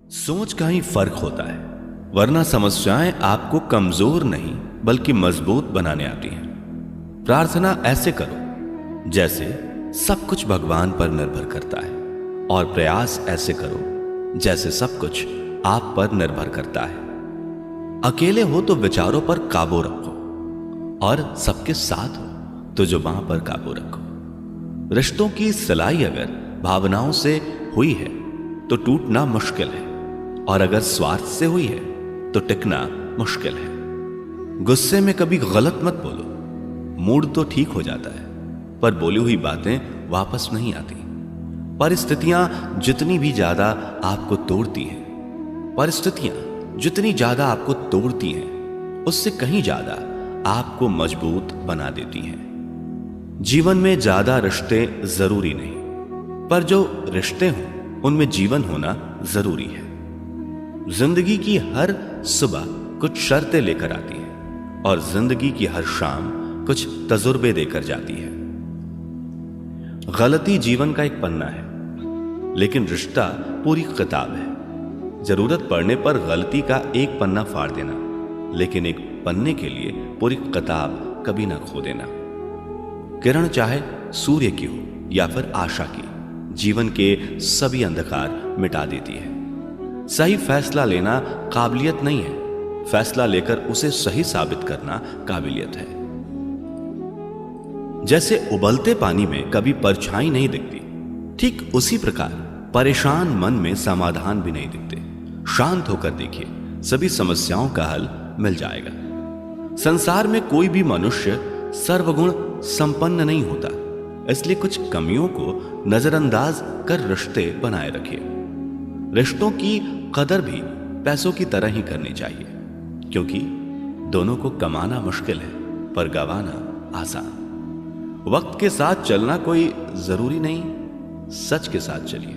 सोच का ही फर्क होता है, वरना समस्याएं आपको कमजोर नहीं बल्कि मजबूत बनाने आती हैं। प्रार्थना ऐसे करो जैसे सब कुछ भगवान पर निर्भर करता है, और प्रयास ऐसे करो जैसे सब कुछ आप पर निर्भर करता है। अकेले हो तो विचारों पर काबू रखो, और सबके साथ हो तो जुबान पर काबू रखो। रिश्तों की सिलाई अगर भावनाओं से हुई है तो टूटना मुश्किल है, और अगर स्वार्थ से हुई है तो टिकना मुश्किल है। गुस्से में कभी गलत मत बोलो, मूड तो ठीक हो जाता है पर बोली हुई बातें वापस नहीं आती। परिस्थितियां जितनी भी ज्यादा आपको तोड़ती हैं, परिस्थितियां जितनी ज्यादा आपको तोड़ती हैं, उससे कहीं ज्यादा आपको मजबूत बना देती हैं। जीवन में ज्यादा रिश्ते जरूरी नहीं, पर जो रिश्ते हों उनमें जीवन होना जरूरी है। जिंदगी की हर सुबह कुछ शर्तें लेकर आती है, और जिंदगी की हर शाम कुछ तजुर्बे देकर जाती है। गलती जीवन का एक पन्ना है, लेकिन रिश्ता पूरी किताब है। जरूरत पड़ने पर गलती का एक पन्ना फाड़ देना, लेकिन एक पन्ने के लिए पूरी किताब कभी ना खो देना। किरण चाहे सूर्य की हो या फिर आशा की, जीवन के सभी अंधकार मिटा देती है। सही फैसला लेना काबिलियत नहीं है, फैसला लेकर उसे सही साबित करना काबिलियत है। जैसे उबलते पानी में कभी परछाई नहीं दिखती, ठीक उसी प्रकार परेशान मन में समाधान भी नहीं दिखते। शांत होकर देखिए, सभी समस्याओं का हल मिल जाएगा। संसार में कोई भी मनुष्य सर्वगुण संपन्न नहीं होता, इसलिए कुछ कमियों को नजरअंदाज कर रिश्ते बनाए रखिए। रिश्तों की कदर भी पैसों की तरह ही करनी चाहिए, क्योंकि दोनों को कमाना मुश्किल है पर गंवाना आसान। वक्त के साथ चलना कोई जरूरी नहीं, सच के साथ चलिए,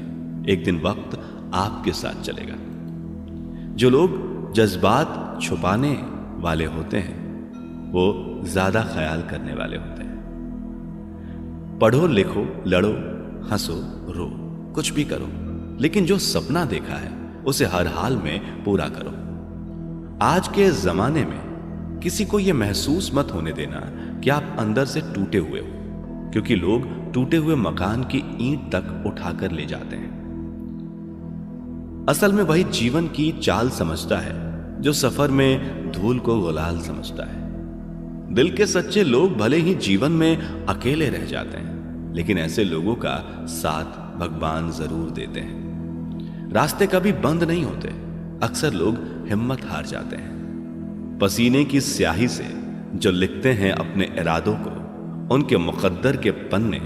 एक दिन वक्त आपके साथ चलेगा। जो लोग जज्बात छुपाने वाले होते हैं वो ज्यादा ख्याल करने वाले होते हैं। पढ़ो लिखो, लड़ो, हंसो, रो, कुछ भी करो, लेकिन जो सपना देखा है उसे हर हाल में पूरा करो। आज के जमाने में किसी को यह महसूस मत होने देना कि आप अंदर से टूटे हुए हो, क्योंकि लोग टूटे हुए मकान की ईंट तक उठाकर ले जाते हैं। असल में वही जीवन की चाल समझता है जो सफर में धूल को गुलाल समझता है। दिल के सच्चे लोग भले ही जीवन में अकेले रह जाते हैं, लेकिन ऐसे लोगों का साथ भगवान जरूर देते हैं। रास्ते कभी बंद नहीं होते, अक्सर लोग हिम्मत हार जाते हैं। पसीने की स्याही से जो लिखते हैं अपने इरादों को, उनके मुकद्दर के पन्ने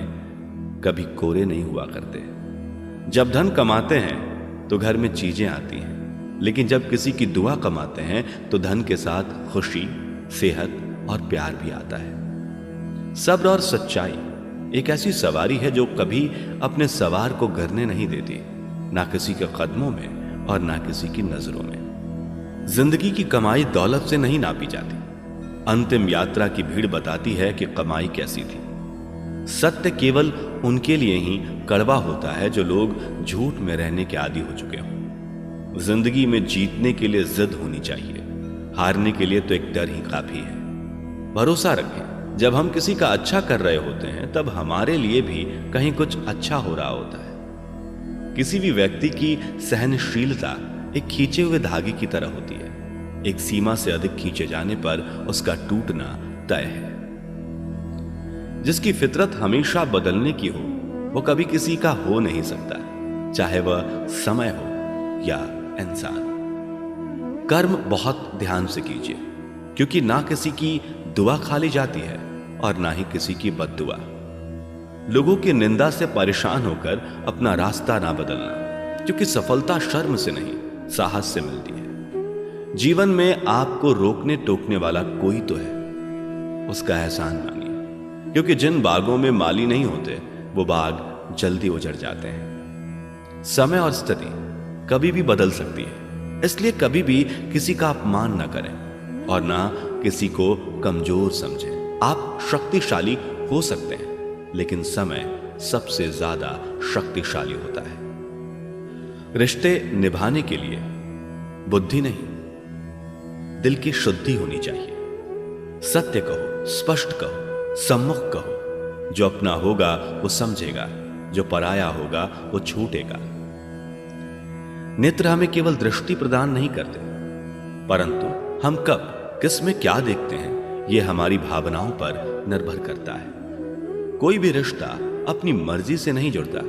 कभी कोरे नहीं हुआ करते। जब धन कमाते हैं तो घर में चीजें आती हैं, लेकिन जब किसी की दुआ कमाते हैं तो धन के साथ खुशी, सेहत और प्यार भी आता है। सब्र और सच्चाई एक ऐसी सवारी है जो कभी अपने सवार को गिरने नहीं देती, ना किसी के कदमों में और ना किसी की नजरों में। जिंदगी की कमाई दौलत से नहीं नापी जाती, अंतिम यात्रा की भीड़ बताती है कि कमाई कैसी थी। सत्य केवल उनके लिए ही कड़वा होता है जो लोग झूठ में रहने के आदी हो चुके हों। जिंदगी में जीतने के लिए जिद होनी चाहिए, हारने के लिए तो एक डर ही काफी है। भरोसा रखें, जब हम किसी का अच्छा कर रहे होते हैं तब हमारे लिए भी कहीं कुछ अच्छा हो रहा होता है। किसी भी व्यक्ति की सहनशीलता एक खींचे हुए धागे की तरह होती है, एक सीमा से अधिक खींचे जाने पर उसका टूटना तय है। जिसकी फितरत हमेशा बदलने की हो वो कभी किसी का हो नहीं सकता, चाहे वह समय हो या इंसान। कर्म बहुत ध्यान से कीजिए, क्योंकि ना किसी की दुआ खाली जाती है और ना ही किसी की बद्दुआ। लोगों की निंदा से परेशान होकर अपना रास्ता ना बदलना, क्योंकि सफलता शर्म से नहीं साहस से मिलती है। जीवन में आपको रोकने टोकने वाला कोई तो है, उसका एहसान मानिए, क्योंकि जिन बागों में माली नहीं होते वो बाग जल्दी उजड़ जाते हैं। समय और स्थिति कभी भी बदल सकती है, इसलिए कभी भी किसी का अपमान ना करें और ना किसी को कमजोर समझें। आप शक्तिशाली हो सकते हैं, लेकिन समय सबसे ज्यादा शक्तिशाली होता है। रिश्ते निभाने के लिए बुद्धि नहीं, दिल की शुद्धि होनी चाहिए। सत्य कहो, स्पष्ट कहो, सम्मुख कहो। जो अपना होगा वो समझेगा, जो पराया होगा वो छूटेगा। नेत्र हमें केवल दृष्टि प्रदान नहीं करते, परंतु हम कब किस में क्या देखते हैं यह हमारी भावनाओं पर निर्भर करता है। कोई भी रिश्ता अपनी मर्जी से नहीं जुड़ता,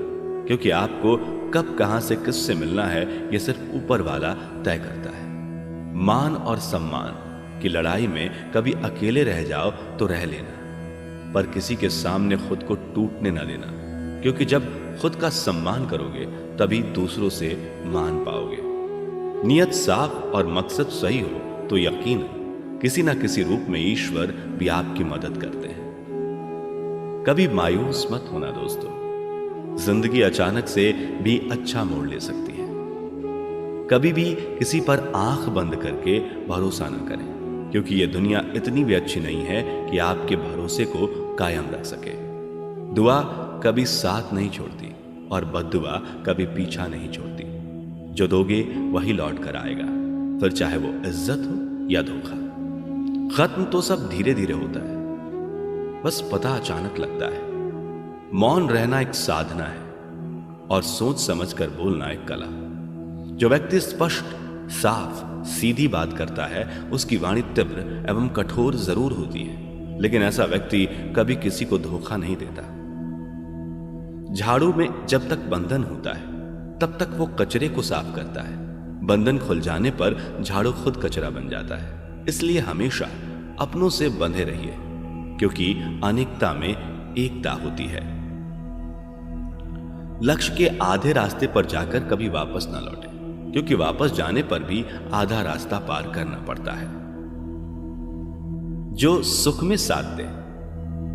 क्योंकि आपको कब कहां से किससे मिलना है यह सिर्फ ऊपर वाला तय करता है। मान और सम्मान की लड़ाई में कभी अकेले रह जाओ तो रह लेना, पर किसी के सामने खुद को टूटने ना देना, क्योंकि जब खुद का सम्मान करोगे तभी दूसरों से मान पाओगे। नियत साफ और मकसद सही हो तो यकीनन किसी ना किसी रूप में ईश्वर भी आपकी मदद करते हैं। कभी मायूस मत होना दोस्तों, जिंदगी अचानक से भी अच्छा मोड़ ले सकती है। कभी भी किसी पर आंख बंद करके भरोसा न करें, क्योंकि यह दुनिया इतनी भी अच्छी नहीं है कि आपके भरोसे को कायम रख सके। दुआ कभी साथ नहीं छोड़ती और बद्दुआ कभी पीछा नहीं छोड़ती। जो दोगे वही लौट कर आएगा, फिर चाहे वो इज्जत हो या धोखा। खत्म तो सब धीरे धीरे होता है, बस पता अचानक लगता है। मौन रहना एक साधना है और सोच समझकर बोलना एक कला। जो व्यक्ति स्पष्ट, साफ, सीधी बात करता है उसकी वाणी तीव्र एवं कठोर जरूर होती है, लेकिन ऐसा व्यक्ति कभी किसी को धोखा नहीं देता। झाड़ू में जब तक बंधन होता है तब तक वो कचरे को साफ करता है। बंधन खुल जाने पर झाड़ू खुद कचरा बन जाता है। इसलिए हमेशा अपनों से बंधे रहिए, क्योंकि अनेकता में एकता होती है। लक्ष्य के आधे रास्ते पर जाकर कभी वापस ना लौटे, क्योंकि वापस जाने पर भी आधा रास्ता पार करना पड़ता है। जो सुख में साथ दे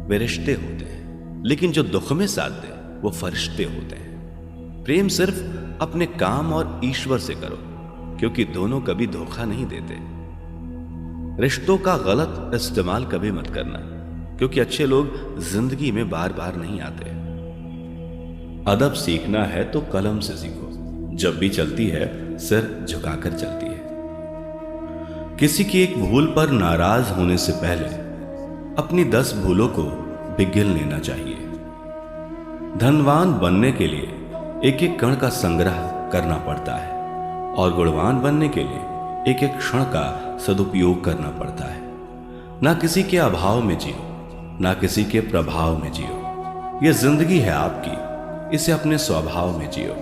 वे रिश्ते होते हैं, लेकिन जो दुख में साथ दे वो फरिश्ते होते हैं। प्रेम सिर्फ अपने काम और ईश्वर से करो, क्योंकि दोनों कभी धोखा नहीं देते। रिश्तों का गलत इस्तेमाल कभी मत करना, क्योंकि अच्छे लोग जिंदगी में बार बार नहीं आते। अदब सीखना है तो कलम से सीखो, जब भी चलती है सिर झुकाकर चलती है। किसी की एक भूल पर नाराज होने से पहले अपनी 10 भूलों को बिगिल लेना चाहिए। धनवान बनने के लिए एक एक कण का संग्रह करना पड़ता है और गुणवान बनने के लिए एक एक क्षण का सदुपयोग करना पड़ता है। ना किसी के अभाव में जियो, ना किसी के प्रभाव में जियो। यह जिंदगी है आपकी, इसे अपने स्वभाव में जियो।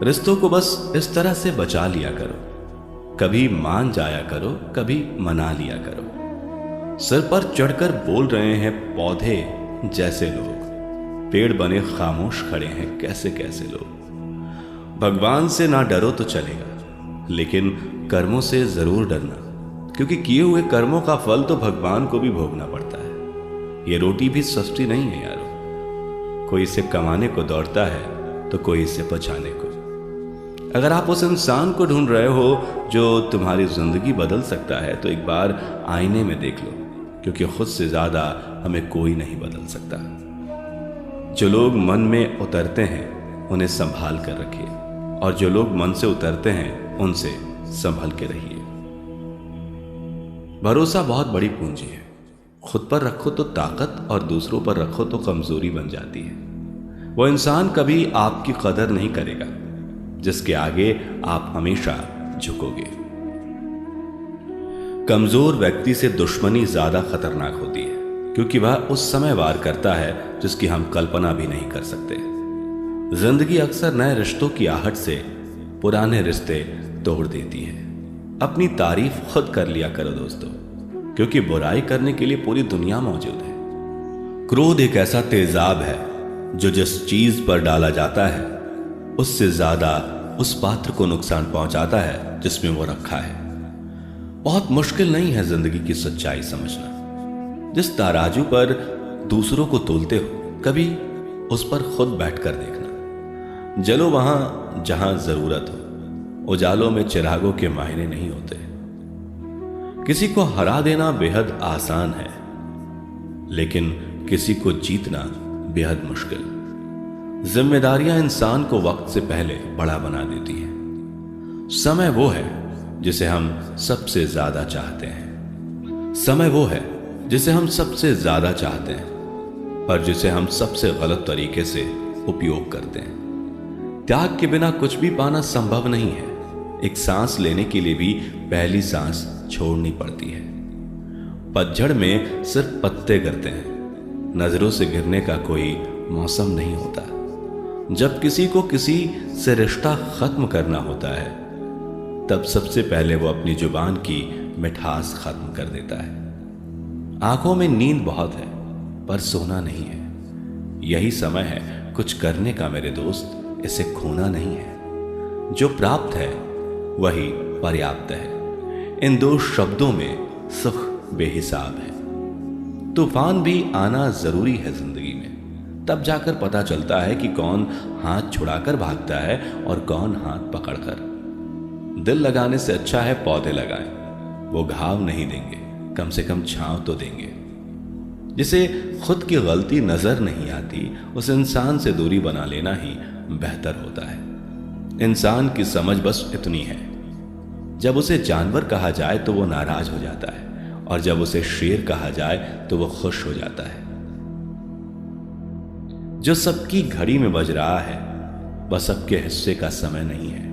रिश्तों को बस इस तरह से बचा लिया करो, कभी मान जाया करो, कभी मना लिया करो। सिर पर चढ़कर बोल रहे हैं पौधे जैसे लोग, पेड़ बने खामोश खड़े हैं कैसे कैसे लोग। भगवान से ना डरो तो चलेगा, लेकिन कर्मों से जरूर डरना, क्योंकि किए हुए कर्मों का फल तो भगवान को भी भोगना पड़ता है। ये रोटी भी सस्ती नहीं है यारो, कोई इसे कमाने को दौड़ता है तो कोई इसे बचाने को। अगर आप उस इंसान को ढूंढ रहे हो जो तुम्हारी जिंदगी बदल सकता है, तो एक बार आईने में देख लो, क्योंकि खुद से ज्यादा हमें कोई नहीं बदल सकता। जो लोग मन में उतरते हैं उन्हें संभाल कर रखिए, और जो लोग मन से उतरते हैं उनसे संभल के रहिए। भरोसा बहुत बड़ी पूंजी है। खुद पर रखो तो ताकत और दूसरों पर रखो तो कमजोरी बन जाती है। वो इंसान कभी आपकी कदर नहीं करेगा जिसके आगे आप हमेशा झुकोगे। कमजोर व्यक्ति से दुश्मनी ज्यादा खतरनाक होती है, क्योंकि वह उस समय वार करता है जिसकी हम कल्पना भी नहीं कर सकते। जिंदगी अक्सर नए रिश्तों की आहट से पुराने रिश्ते तोड़ देती है। अपनी तारीफ खुद कर लिया करो दोस्तों, क्योंकि बुराई करने के लिए पूरी दुनिया मौजूद है। क्रोध एक ऐसा तेजाब है जो जिस चीज पर डाला जाता है उससे ज्यादा उस पात्र को नुकसान पहुंचाता है जिसमें वो रखा है। बहुत मुश्किल नहीं है जिंदगी की सच्चाई समझना। जिस तराजू पर दूसरों को तोलते हो, कभी उस पर खुद बैठकर देखना। जलो वहां जहां जरूरत हो, उजालों में चिरागों के मायने नहीं होते। किसी को हरा देना बेहद आसान है, लेकिन किसी को जीतना बेहद मुश्किल। जिम्मेदारियां इंसान को वक्त से पहले बड़ा बना देती हैं। समय वो है जिसे हम सबसे ज्यादा चाहते हैं। समय वो है जिसे हम सबसे ज्यादा चाहते हैं, पर जिसे हम सबसे गलत तरीके से उपयोग करते हैं। त्याग के बिना कुछ भी पाना संभव नहीं है। एक सांस लेने के लिए भी पहली सांस छोड़नी पड़ती है। पतझड़ में सिर्फ पत्ते गिरते हैं, नजरों से गिरने का कोई मौसम नहीं होता। जब किसी को किसी से रिश्ता खत्म करना होता है, तब सबसे पहले वो अपनी जुबान की मिठास खत्म कर देता है। आंखों में नींद बहुत है, पर सोना नहीं है। यही समय है कुछ करने का मेरे दोस्त, इसे खोना नहीं है। जो प्राप्त है वही पर्याप्त है। इन दो शब्दों में सुख बेहिसाब है। तूफान भी आना जरूरी है जिंदगी में, तब जाकर पता चलता है कि कौन हाथ छुड़ाकर भागता है और कौन हाथ पकड़कर। दिल लगाने से अच्छा है पौधे लगाएं। वो घाव नहीं देंगे, कम से कम छांव तो देंगे। जिसे खुद की गलती नजर नहीं आती, उस इंसान से दूरी बना लेना ही बेहतर होता है। इंसान की समझ बस इतनी है, जब उसे जानवर कहा जाए तो वो नाराज हो जाता है, और जब उसे शेर कहा जाए तो वो खुश हो जाता है। जो सबकी घड़ी में बज रहा है, वह सबके हिस्से का समय नहीं है।